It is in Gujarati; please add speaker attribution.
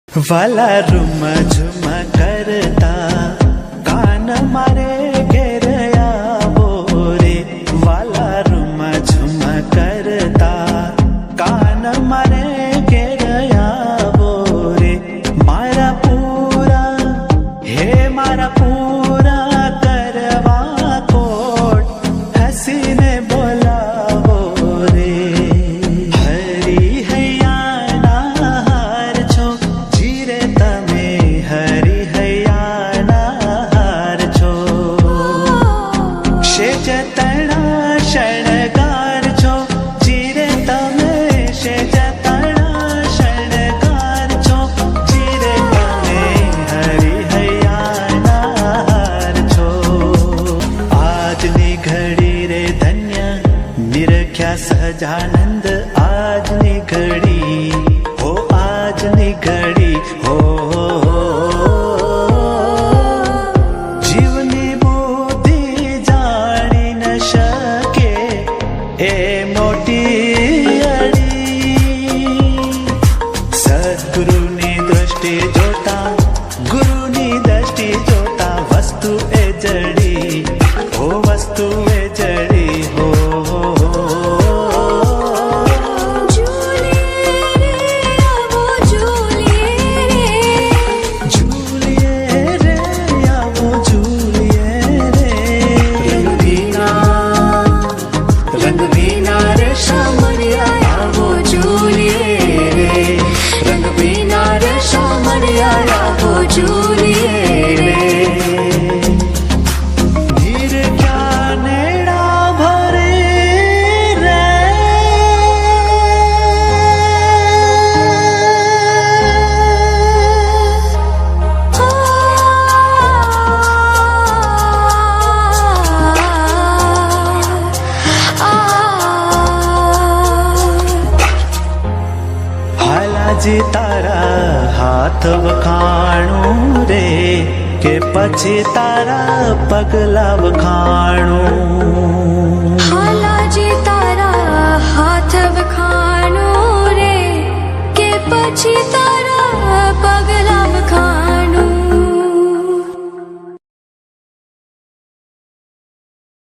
Speaker 1: વાલા રૂમ ઝુમ કરતા કાન મારે ઘેર આવો રે, વાલા રૂમ ઝુમ કરતા કાન મારે ઘેર આવો રે, મારા પૂરા હે મારા પૂરા કરવા કોટ હસીને બોલાવો રે, હરી હૈયાના હાર છો જીરે તમે, હરી હૈયાના હાર છો, શેજ તણા શણગાર છો જીરે તમે, શેજ તણા શણગાર છો જીરે તમે, હરી હૈયાના હાર છો, આજની ઘડી રે ધન્ય નિરખ્યા સહજાનંદ, આજની ઘડી હો, આજની ઘડી હો, જીવની બુદ્ધિ જાણી ન શકે એ મોટી અડી, સદગુરુની દ્રષ્ટિ જોતા, ગુરુની દ્રષ્ટિ જોતા વસ્તુ એ જડી હો, વસ્તુ એ જડી હો, ઝૂલીએ રે આવો ઝૂલીએ રે,
Speaker 2: રંગ વિના રે શામળિયા આવો ઝૂલીએ રે, રંગ વિના રે શામળિયા આવો ઝૂલીએ રે,
Speaker 1: ધીર ક્યાં નેડા ભરે રે, હાલાજી તારા હાથ વખાણું રે, કે પછી તારા પગલા વખાણું,
Speaker 2: હાલ